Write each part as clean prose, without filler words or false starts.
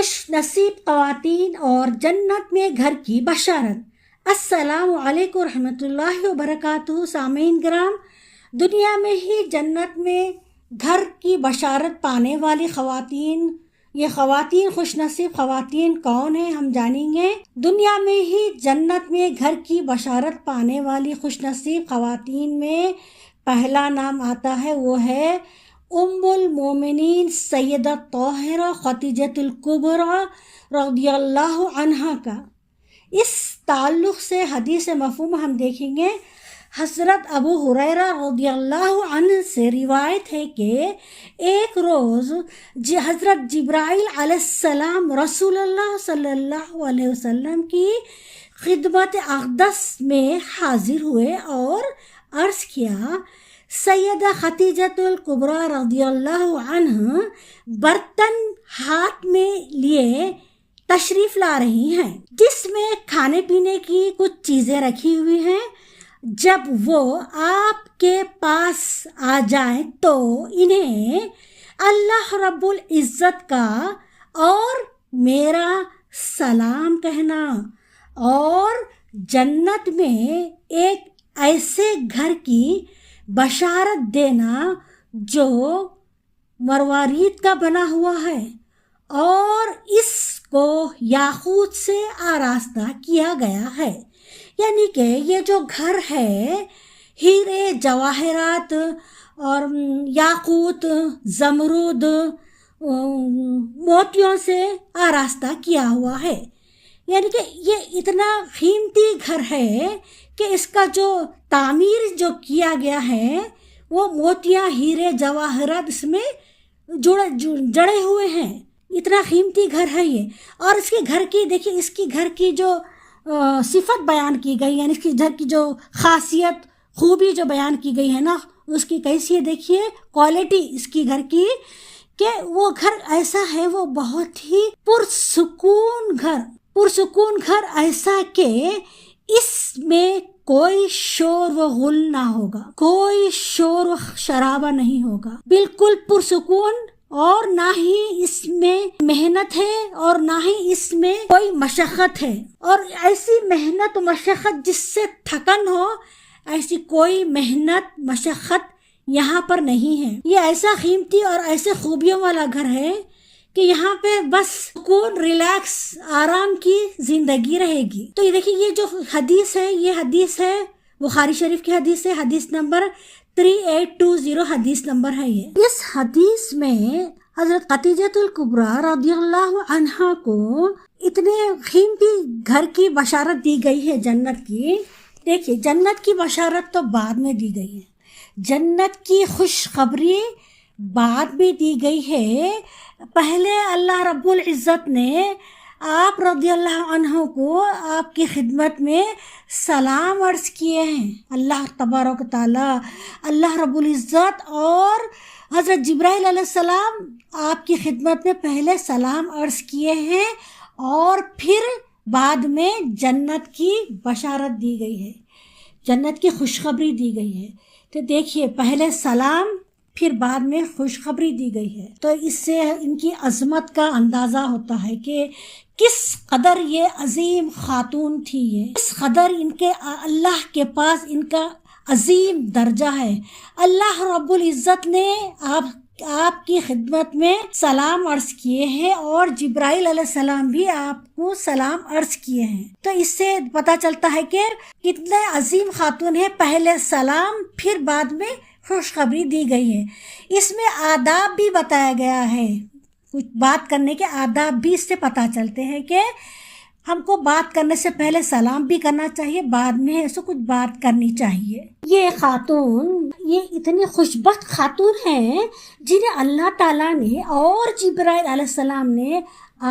خوش نصیب خواتین اور جنت میں گھر کی بشارت۔ السلام علیکم رحمۃ اللہ وبرکاتہ۔ سامعین کرام، دنیا میں ہی جنت میں گھر کی بشارت پانے والی خواتین، یہ خواتین خوش نصیب خواتین کون ہیں ہم جانیں گے۔ دنیا میں ہی جنت میں گھر کی بشارت پانے والی خوش نصیب خواتین میں پہلا نام آتا ہے، وہ ہے ام المومنین سیدہ طاہرہ خدیجہ الکبریٰ رضی اللہ عنہا کا۔ اس تعلق سے حدیث مفہوم ہم دیکھیں گے۔ حضرت ابو ہریرہ رضی اللہ عنہ سے روایت ہے کہ ایک روز حضرت جبرائیل علیہ السلام رسول اللہ صلی اللہ علیہ وسلم کی خدمت اقدس میں حاضر ہوئے اور عرض کیا، سیدہ خدیجہ الکبریٰ رضی اللہ عنہ برتن ہاتھ میں لیے تشریف لا رہی ہیں جس میں کھانے پینے کی کچھ چیزیں رکھی ہوئی ہیں۔ جب وہ آپ کے پاس آ جائیں تو انہیں اللہ رب العزت کا اور میرا سلام کہنا اور جنت میں ایک ایسے گھر کی بشارت دینا جو مروارید کا بنا ہوا ہے اور اس کو یاقوت سے آراستہ کیا گیا ہے۔ یعنی کہ یہ جو گھر ہے ہیرے جواہرات اور یاقوت زمرد موتیوں سے آراستہ کیا ہوا ہے۔ یعنی کہ یہ اتنا قیمتی گھر ہے کہ اس کا جو تعمیر جو کیا گیا ہے وہ موتیاں ہیرے جواہرات اس میں جڑے ہوئے ہیں۔ اتنا قیمتی گھر ہے یہ۔ اور اس کے گھر کی دیکھیے، اس کی گھر کی جو صفت بیان کی گئی، یعنی اس کی گھر کی جو خاصیت خوبی جو بیان کی گئی ہے نا، اس کی کیسی ہے دیکھیے کوالٹی اس کی گھر کی، کہ وہ گھر ایسا ہے، وہ بہت ہی پرسکون گھر ایسا کہ اس میں کوئی شور و غل نہ ہوگا، کوئی شور و شرابہ نہیں ہوگا، بالکل پرسکون، اور نہ ہی اس میں محنت ہے اور نہ ہی اس میں کوئی مشقت ہے۔ اور ایسی محنت و مشقت جس سے تھکن ہو، ایسی کوئی محنت مشقت یہاں پر نہیں ہے۔ یہ ایسا قیمتی اور ایسے خوبیوں والا گھر ہے کہ یہاں پہ بس سکون، ریلیکس، آرام کی زندگی رہے گی۔ تو یہ دیکھیے، یہ جو حدیث ہے، یہ حدیث ہے بخاری شریف کی حدیث ہے، حدیث نمبر 3820 حدیث نمبر ہے یہ۔ اس حدیث میں حضرت خدیجہ الکبریٰ رضی اللہ عنہا کو اتنے قیمتی گھر کی بشارت دی گئی ہے جنت کی۔ دیکھیے، جنت کی بشارت تو بعد میں دی گئی ہے، جنت کی خوشخبری بعد میں دی گئی ہے۔ پہلے اللہ رب العزت نے آپ رضی اللہ عنہ کو آپ کی خدمت میں سلام عرض کیے ہیں۔ اللہ تبارک و تعالیٰ، اللہ رب العزت اور حضرت جبرائیل علیہ السلام آپ کی خدمت میں پہلے سلام عرض کیے ہیں اور پھر بعد میں جنت کی بشارت دی گئی ہے، جنت کی خوشخبری دی گئی ہے۔ تو دیکھیے، پہلے سلام پھر بعد میں خوشخبری دی گئی ہے۔ تو اس سے ان کی عظمت کا اندازہ ہوتا ہے کہ کس قدر یہ عظیم خاتون تھی، یہ کس قدر ان کے اللہ کے پاس ان کا عظیم درجہ ہے۔ اللہ رب العزت نے آپ کی خدمت میں سلام عرض کیے ہیں اور جبرائیل علیہ السلام بھی آپ کو سلام عرض کیے ہیں۔ تو اس سے پتہ چلتا ہے کہ کتنے عظیم خاتون ہیں، پہلے سلام پھر بعد میں خوشخبری دی گئی ہے۔ اس میں آداب بھی بتایا گیا ہے، کچھ بات کرنے کے آداب بھی اس سے پتہ چلتے ہیں کہ ہم کو بات کرنے سے پہلے سلام بھی کرنا چاہیے، بعد میں ایسے کچھ بات کرنی چاہیے۔ یہ خاتون، یہ اتنی خوشبخت خاتون ہیں جنہیں اللہ تعالیٰ نے اور جبرائیل علیہ السلام نے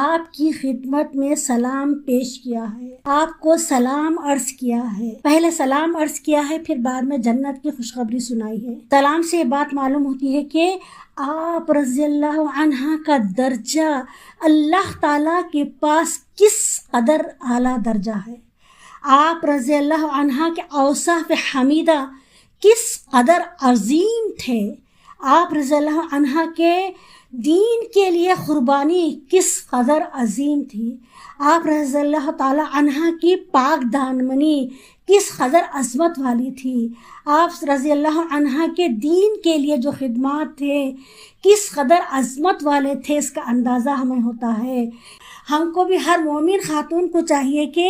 آپ کی خدمت میں سلام پیش کیا ہے، آپ کو سلام عرض کیا ہے، پہلے سلام عرض کیا ہے، پھر بعد میں جنت کی خوشخبری سنائی ہے۔ سلام سے یہ بات معلوم ہوتی ہے کہ آپ رضی اللہ عنہ کا درجہ اللہ تعالیٰ کے پاس کس قدر اعلیٰ درجہ ہے، آپ رضی اللہ عنہ کے اوصاف حمیدہ کس قدر عظیم تھے، آپ رضی اللہ عنہ کے دین کے لیے قربانی کس قدر عظیم تھی، آپ رضی اللہ تعالی عنہ کی پاک دامنی کس قدر عظمت والی تھی، آپ رضی اللہ عنہ کے دین کے لیے جو خدمات تھے کس قدر عظمت والے تھے، اس کا اندازہ ہمیں ہوتا ہے۔ ہم کو بھی ہر مومن خاتون کو چاہیے کہ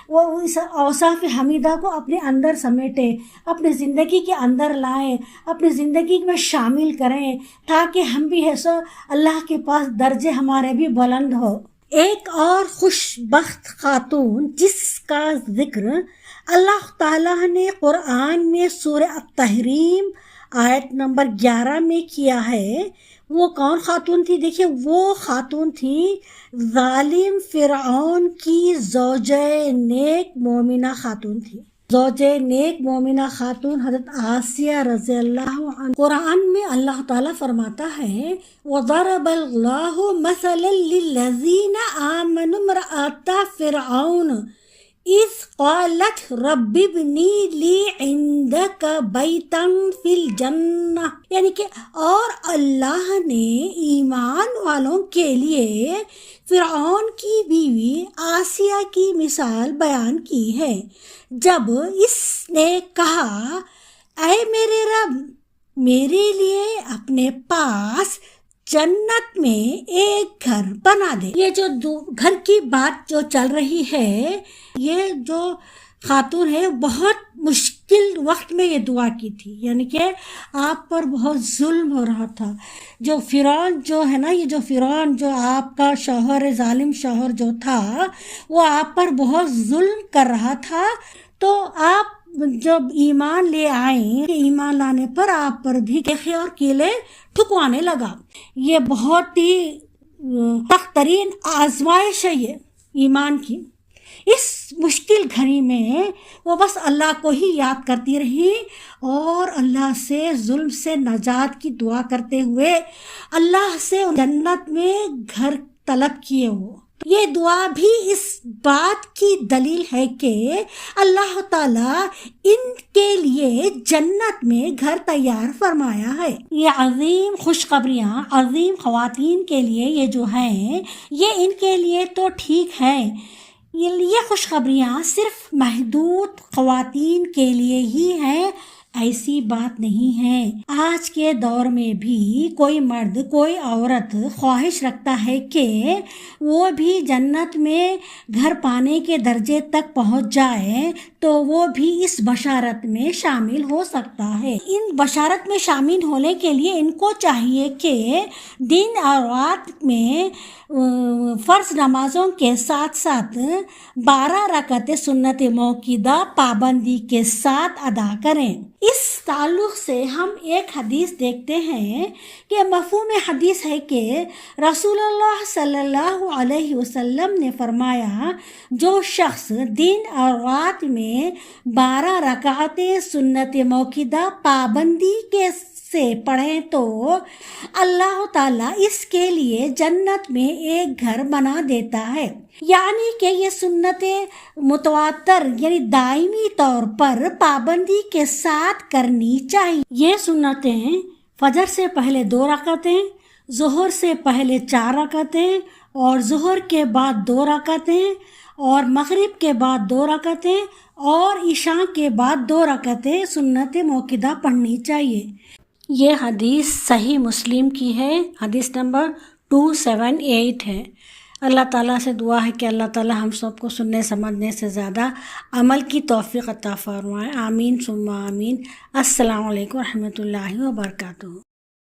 وہ اس اوصاف حمیدہ کو اپنے اندر سمیٹے، اپنے زندگی کے اندر لائیں، اپنی زندگی میں شامل کریں، تاکہ ہم بھی ہے سو اللہ کے پاس درجے ہمارے بھی بلند ہو۔ ایک اور خوش بخت خاتون جس کا ذکر اللہ تعالیٰ نے قرآن میں سورہ التحریم آیت نمبر 11 میں کیا ہے، وہ کون خاتون تھی؟ دیکھیے، وہ خاتون تھی ظالم فرعون کی زوجہ نیک مومنہ خاتون تھی، زوجہ نیک مومنہ خاتون حضرت آسیہ رضی اللہ عنہ۔ قرآن میں اللہ تعالیٰ فرماتا ہے وَضَرَبَ اللَّهُ مَثَلًا لِلَّذِينَ آمَنُوا امْرَأَتَ فِرْعَوْنَ اِذْ قَالَتْ رَبِّ ابْنِ لِي عِندَكَ بَيْتًا فِي الْجَنَّةِ، یعنی کہ اور اللہ نے ایمان والوں کے لیے فرعون کی بیوی آسیہ کی مثال بیان کی ہے، جب اس نے کہا اے میرے رب میرے لیے اپنے پاس جنت میں ایک گھر بنا دے۔ یہ جو گھر کی بات جو چل رہی ہے، یہ جو خاتون ہے بہت مشکل وقت میں یہ دعا کی تھی، یعنی کہ آپ پر بہت ظلم ہو رہا تھا۔ جو فرعون جو ہے نا، یہ جو فرعون جو آپ کا شوہر، ظالم شوہر جو تھا، وہ آپ پر بہت ظلم کر رہا تھا، تو آپ جب ایمان لے آئیں، ایمان لانے پر آپ پر بھی کیخے اور کیلے ٹھکوانے لگا۔ یہ بہت ہی سخت ترین آزمائش ہے یہ ایمان کی۔ اس مشکل گھڑی میں وہ بس اللہ کو ہی یاد کرتی رہی اور اللہ سے ظلم سے نجات کی دعا کرتے ہوئے اللہ سے جنت میں گھر طلب کیے۔ وہ یہ دعا بھی اس بات کی دلیل ہے کہ اللہ تعالیٰ ان کے لیے جنت میں گھر تیار فرمایا ہے۔ یہ عظیم خوشخبریاں عظیم خواتین کے لیے یہ جو ہیں، یہ ان کے لیے تو ٹھیک ہے، یہ خوشخبریاں صرف محدود خواتین کے لیے ہی ہیں، ایسی بات نہیں ہے۔ آج کے دور میں بھی کوئی مرد کوئی عورت خواہش رکھتا ہے کہ وہ بھی جنت میں گھر پانے کے درجے تک پہنچ جائے تو وہ بھی اس بشارت میں شامل ہو سکتا ہے۔ ان بشارت میں شامل ہونے کے لیے ان کو چاہیے کہ دن اور رات میں فرض نمازوں کے ساتھ ساتھ 12 رکعت سنت موقدہ پابندی کے ساتھ ادا کریں۔ اس تعلق سے ہم ایک حدیث دیکھتے ہیں کہ مفہوم حدیث ہے کہ رسول اللہ صلی اللہ علیہ وسلم نے فرمایا، جو شخص دن اور رات میں 12 رکعت سنت موقدہ پابندی کے سے پڑھیں تو اللہ تعالیٰ اس کے لیے جنت میں ایک گھر بنا دیتا ہے۔ یعنی کہ یہ سنت متواتر یعنی دائمی طور پر پابندی کے ساتھ کرنی چاہیے۔ یہ سنتیں فجر سے پہلے 2 رکعتیں، ظہر سے پہلے 4 رکعتیں، اور ظہر کے بعد 2 رکعتیں، اور مغرب کے بعد 2 رکعتیں، اور عشاء کے بعد 2 رکعتیں سنت موقدہ پڑھنی چاہیے۔ یہ حدیث صحیح مسلم کی ہے، حدیث نمبر 278 ہے۔ اللہ تعالیٰ سے دعا ہے کہ اللہ تعالیٰ ہم سب کو سننے سمجھنے سے زیادہ عمل کی توفیق عطا فرمائے، آمین ثم آمین۔ السلام علیکم ورحمۃ اللہ وبرکاتہ۔